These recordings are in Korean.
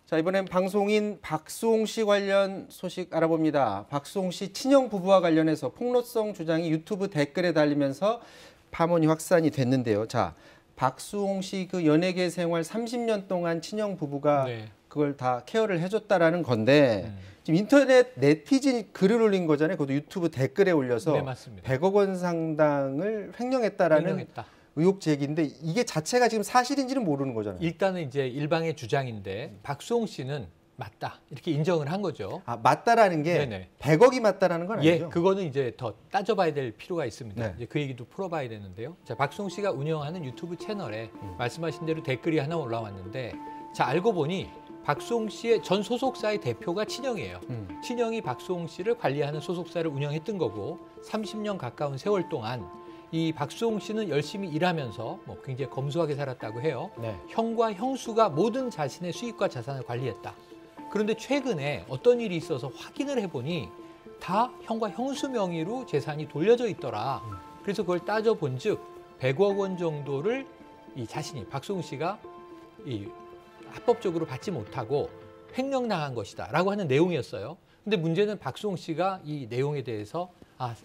자, 이번엔 방송인 박수홍 씨 관련 소식 알아봅니다. 박수홍 씨 친형 부부와 관련해서 폭로성 주장이 유튜브 댓글에 달리면서 파문이 확산이 됐는데요. 자, 박수홍 씨 그 연예계 생활 30년 동안 친형 부부가 그걸 다 케어를 해줬다라는 건데 지금 인터넷 네티즌이 글을 올린 거잖아요. 그것도 유튜브 댓글에 올려서 100억 원 상당을 횡령했다라는 의혹 제기인데 이게 자체가 지금 사실인지는 모르는 거잖아요. 일단은 이제 일방의 주장인데 박수홍 씨는 맞다 이렇게 인정을 한 거죠. 아, 맞다라는 게 네네. 100억이 맞다라는 건 아니죠? 예, 그거는 이제 더 따져봐야 될 필요가 있습니다. 네. 이제 그 얘기도 풀어봐야 되는데요. 자, 박수홍 씨가 운영하는 유튜브 채널에 말씀하신 대로 댓글이 하나 올라왔는데, 자 알고 보니 박수홍 씨의 전 소속사의 대표가 친형이에요. 친형이 박수홍 씨를 관리하는 소속사를 운영했던 거고 30년 가까운 세월 동안 이 박수홍 씨는 열심히 일하면서 뭐 굉장히 검소하게 살았다고 해요. 네. 형과 형수가 모든 자신의 수익과 자산을 관리했다. 그런데 최근에 어떤 일이 있어서 확인을 해보니 다 형과 형수 명의로 재산이 돌려져 있더라. 그래서 그걸 따져본 즉 100억 원 정도를 이 자신이 박수홍 씨가 이 합법적으로 받지 못하고 횡령당한 것이다 라고 하는 내용이었어요. 근데 문제는 박수홍 씨가 이 내용에 대해서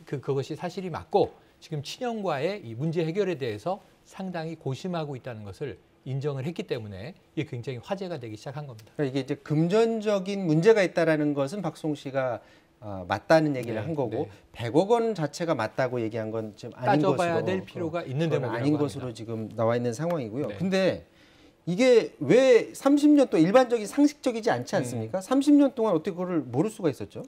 그것이 사실이 맞고 지금 친형과의 이 문제 해결에 대해서 상당히 고심하고 있다는 것을 인정을 했기 때문에 이게 굉장히 화제가 되기 시작한 겁니다. 그러니까 이게 이제 금전적인 문제가 있다라는 것은 박수홍 씨가 맞다는 얘기를 한 거고 100억 원 자체가 맞다고 얘기한 건 지금 아닌 것으로 따져봐야 될 필요가 있는 대목이라고 아닌 것으로 지금 나와 있는 상황이고요. 근데 이게 왜 30년 동안 일반적인 상식적이지 않지 않습니까? 30년 동안 어떻게 그걸 모를 수가 있었죠?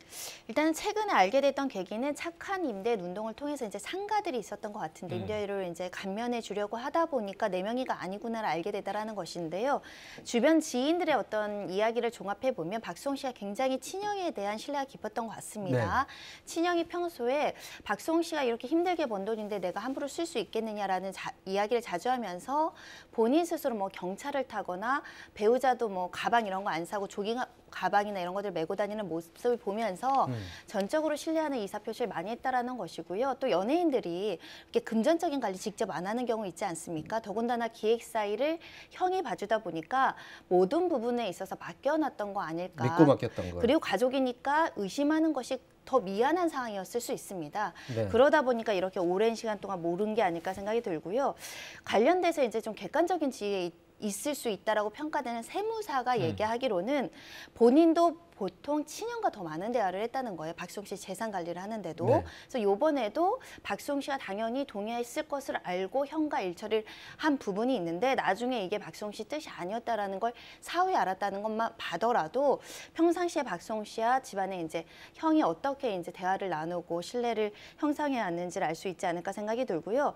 일단 최근에 알게 됐던 계기는 착한 임대 운동을 통해서 이제 상가들이 있었던 것 같은데 임대료를 이제 감면해 주려고 하다 보니까 네 명이가 아니구나를 알게 되다라는 것인데요. 주변 지인들의 어떤 이야기를 종합해 보면 박수홍 씨가 굉장히 친형에 대한 신뢰가 깊었던 것 같습니다. 친형이 평소에 박수홍 씨가 이렇게 힘들게 번 돈인데 내가 함부로 쓸 수 있겠느냐라는 이야기를 자주 하면서 본인 스스로 뭐 경차를 타거나 배우자도 뭐 가방 이런 거 안 사고 조깅 가방이나 이런 것들 메고 다니는 모습을 보면서 전적으로 신뢰하는 이사표시를 많이 했다라는 것이고요. 또 연예인들이 이렇게 금전적인 관리 직접 안 하는 경우 있지 않습니까? 더군다나 기획사 일을 형이 봐주다 보니까 모든 부분에 있어서 맡겨놨던 거 아닐까. 믿고 맡겼던 거. 그리고 가족이니까 의심하는 것이 더 미안한 상황이었을 수 있습니다. 그러다 보니까 이렇게 오랜 시간 동안 모른 게 아닐까 생각이 들고요. 관련돼서 이제 좀 객관적인 지위에 있을 수 있다라고 평가되는 세무사가 얘기하기로는 본인도 보통 친형과 더 많은 대화를 했다는 거예요. 박수홍 씨 재산 관리를 하는데도. 그래서 이번에도 박수홍 씨가 당연히 동의했을 것을 알고 형과 일처리를 한 부분이 있는데 나중에 이게 박수홍 씨 뜻이 아니었다라는 걸 사후에 알았다는 것만 봐더라도 평상시에 박수홍 씨와 집안에 이제 형이 어떻게 이제 대화를 나누고 신뢰를 형성해 왔는지를 알 수 있지 않을까 생각이 들고요.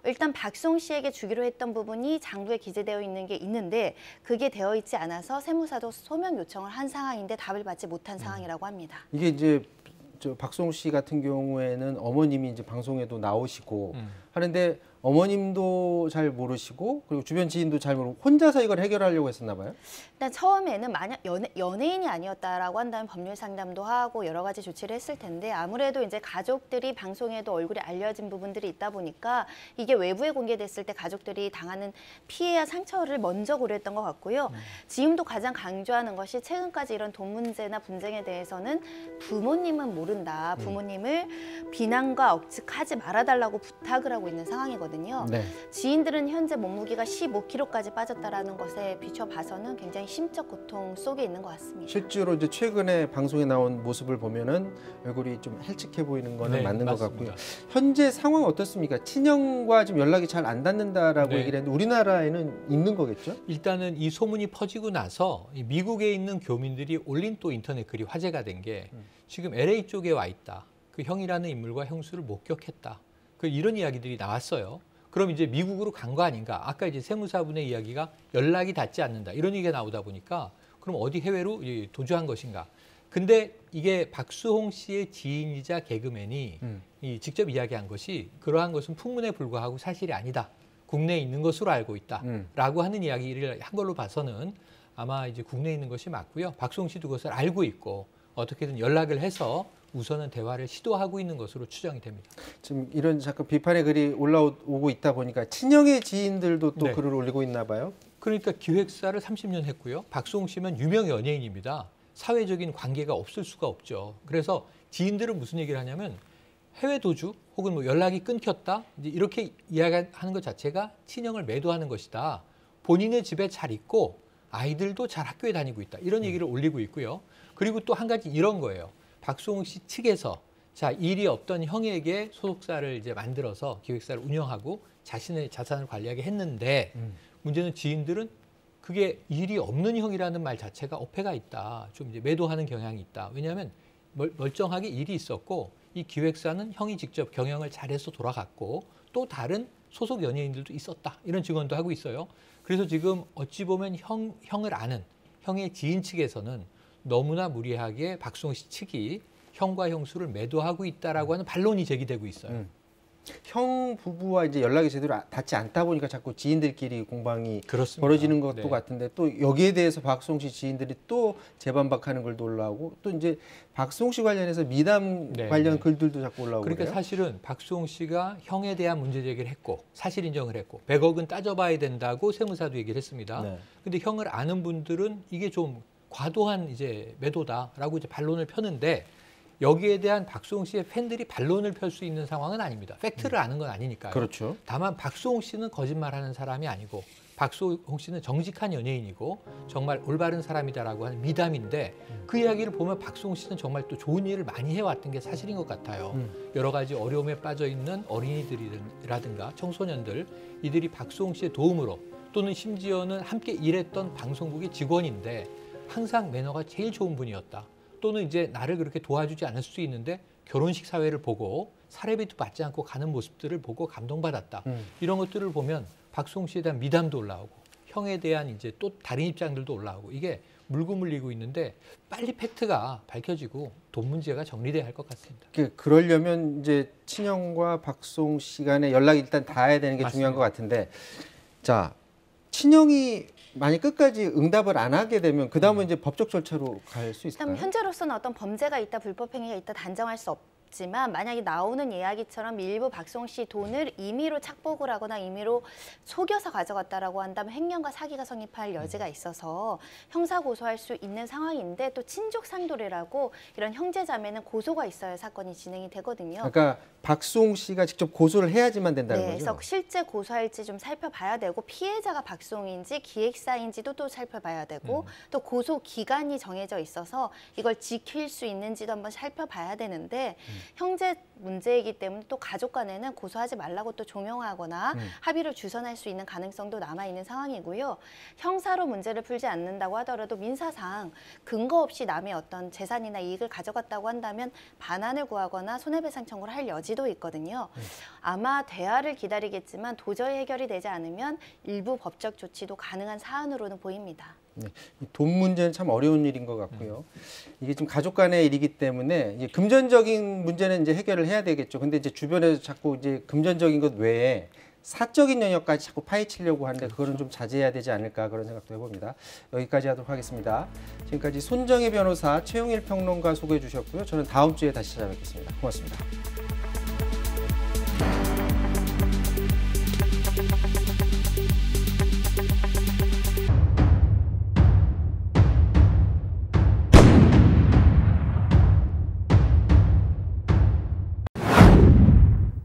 일단 박수홍 씨에게 주기로 했던 부분이 장부에 기재되어 있는 게 있는데 그게 되어 있지 않아서 세무사도 소명 요청을 한 상황인데 답을 받지 못한 상황이라고 합니다. 이게 이제 박수홍 씨 같은 경우에는 어머님이 이제 방송에도 나오시고 하는데 어머님도 잘 모르시고 그리고 주변 지인도 잘 모르고 혼자서 이걸 해결하려고 했었나 봐요? 일단 처음에는 만약 연예인이 아니었다라고 한다면 법률 상담도 하고 여러 가지 조치를 했을 텐데 아무래도 이제 가족들이 방송에도 얼굴이 알려진 부분들이 있다 보니까 이게 외부에 공개됐을 때 가족들이 당하는 피해와 상처를 먼저 고려했던 것 같고요. 지금도 가장 강조하는 것이 최근까지 이런 돈 문제나 분쟁에 대해서는 부모님은 모른다. 부모님을 비난과 억측하지 말아달라고 부탁을 하고 있는 상황이거든요. 지인들은 현재 몸무게가 15kg까지 빠졌다라는 것에 비춰봐서는 굉장히 심적 고통 속에 있는 것 같습니다. 실제로 이제 최근에 방송에 나온 모습을 보면은 얼굴이 좀 헬찍해 보이는 거는 맞는 것 같고요. 현재 상황 어떻습니까? 친형과 지금 연락이 잘 안 닿는다라고 얘기를 했는데 우리나라에는 있는 거겠죠? 일단은 이 소문이 퍼지고 나서 미국에 있는 교민들이 올린 또 인터넷 글이 화제가 된 게 지금 LA 쪽에 와 있다. 그 형이라는 인물과 형수를 목격했다. 이런 이야기들이 나왔어요. 그럼 이제 미국으로 간 거 아닌가? 아까 이제 세무사분의 이야기가 연락이 닿지 않는다. 이런 얘기가 나오다 보니까 그럼 어디 해외로 도주한 것인가? 근데 이게 박수홍 씨의 지인이자 개그맨이 직접 이야기한 것이 그러한 것은 풍문에 불과하고 사실이 아니다. 국내에 있는 것으로 알고 있다. 라고 하는 이야기를 한 걸로 봐서는 아마 이제 국내에 있는 것이 맞고요. 박수홍 씨도 그것을 알고 있고 어떻게든 연락을 해서 우선은 대화를 시도하고 있는 것으로 추정이 됩니다. 지금 이런 잠깐 비판의 글이 올라오고 있다 보니까 친형의 지인들도 또 글을 올리고 있나 봐요? 그러니까 기획사를 30년 했고요. 박수홍 씨면 유명 연예인입니다. 사회적인 관계가 없을 수가 없죠. 그래서 지인들은 무슨 얘기를 하냐면 해외 도주 혹은 뭐 연락이 끊겼다 이제 이렇게 이야기하는 것 자체가 친형을 매도하는 것이다. 본인의 집에 잘 있고 아이들도 잘 학교에 다니고 있다. 이런 얘기를 올리고 있고요. 그리고 또 한 가지 이런 거예요. 박수홍 씨 측에서 자 일이 없던 형에게 소속사를 이제 만들어서 기획사를 운영하고 자신의 자산을 관리하게 했는데 문제는 지인들은 그게 일이 없는 형이라는 말 자체가 어폐가 있다. 좀 이제 매도하는 경향이 있다. 왜냐하면 멀쩡하게 일이 있었고 이 기획사는 형이 직접 경영을 잘해서 돌아갔고 또 다른 소속 연예인들도 있었다. 이런 증언도 하고 있어요. 그래서 지금 어찌 보면 형을 아는 형의 지인 측에서는 너무나 무리하게 박수홍 씨 측이 형과 형수를 매도하고 있다라고 하는 반론이 제기되고 있어요. 형 부부와 이제 연락이 제대로 닿지 않다 보니까 자꾸 지인들끼리 공방이 그렇습니다. 벌어지는 것도 네. 같은데 또 여기에 대해서 박수홍 씨 지인들이 또 재반박하는 글도 올라오고 또 이제 박수홍 씨 관련해서 미담 네, 관련 네. 글들도 자꾸 올라오고 그러니까 그래요. 사실은 박수홍 씨가 형에 대한 문제 제기를 했고 사실 인정을 했고 100억은 따져봐야 된다고 세무사도 얘기를 했습니다. 네. 근데 형을 아는 분들은 이게 좀 과도한 이제 매도다라고 이제 반론을 펴는데 여기에 대한 박수홍 씨의 팬들이 반론을 펼 수 있는 상황은 아닙니다. 팩트를 아는 건 아니니까요. 그렇죠. 다만 박수홍 씨는 거짓말하는 사람이 아니고 박수홍 씨는 정직한 연예인이고 정말 올바른 사람이다라고 하는 미담인데 그 이야기를 보면 박수홍 씨는 정말 또 좋은 일을 많이 해왔던 게 사실인 것 같아요. 여러 가지 어려움에 빠져 있는 어린이들이라든가 청소년들 이들이 박수홍 씨의 도움으로 또는 심지어는 함께 일했던 방송국의 직원인데 항상 매너가 제일 좋은 분이었다. 또는 이제 나를 그렇게 도와주지 않을 수 있는데 결혼식 사회를 보고 사례비도 받지 않고 가는 모습들을 보고 감동받았다. 이런 것들을 보면 박수홍 씨에 대한 미담도 올라오고 형에 대한 이제 또 다른 입장들도 올라오고 이게 물고 물리고 있는데 빨리 팩트가 밝혀지고 돈 문제가 정리돼야 할 것 같습니다. 그러려면 이제 친형과 박수홍 씨 간에 연락이 일단 닿아야 되는 게 맞습니다. 중요한 것 같은데 자 친형이 만약 끝까지 응답을 안 하게 되면 그 다음은 이제 법적 절차로 갈 수 있을까요? 현재로서는 어떤 범죄가 있다, 불법행위가 있다 단정할 수 없지만 만약에 나오는 이야기처럼 일부 박수홍 씨 돈을 임의로 착복을 하거나 임의로 속여서 가져갔다라고 한다면 횡령과 사기가 성립할 여지가 있어서 형사 고소할 수 있는 상황인데 또 친족 상도례라고 이런 형제자매는 고소가 있어야 사건이 진행이 되거든요. 그러니까 박수홍 씨가 직접 고소를 해야지만 된다는 네, 거죠? 그래서 실제 고소할지 좀 살펴봐야 되고 피해자가 박수홍인지 기획사인지도 또 살펴봐야 되고 또 고소 기간이 정해져 있어서 이걸 지킬 수 있는지도 한번 살펴봐야 되는데 형제 문제이기 때문에 또 가족 간에는 고소하지 말라고 또 종용하거나 합의를 주선할 수 있는 가능성도 남아있는 상황이고요. 형사로 문제를 풀지 않는다고 하더라도 민사상 근거 없이 남의 어떤 재산이나 이익을 가져갔다고 한다면 반환을 구하거나 손해배상 청구를 할 여지도 있거든요. 아마 대화를 기다리겠지만 도저히 해결이 되지 않으면 일부 법적 조치도 가능한 사안으로는 보입니다. 네, 돈 문제는 참 어려운 일인 것 같고요. 이게 지금 가족 간의 일이기 때문에 이제 금전적인 문제는 이제 해결을 해야 되겠죠. 근데 이제 주변에서 자꾸 이제 금전적인 것 외에 사적인 영역까지 자꾸 파헤치려고 하는데 그거는 좀 자제해야 되지 않을까 그런 생각도 해봅니다. 여기까지 하도록 하겠습니다. 지금까지 손정혜 변호사, 최영일 평론가 소개해 주셨고요. 저는 다음 주에 다시 찾아뵙겠습니다. 고맙습니다.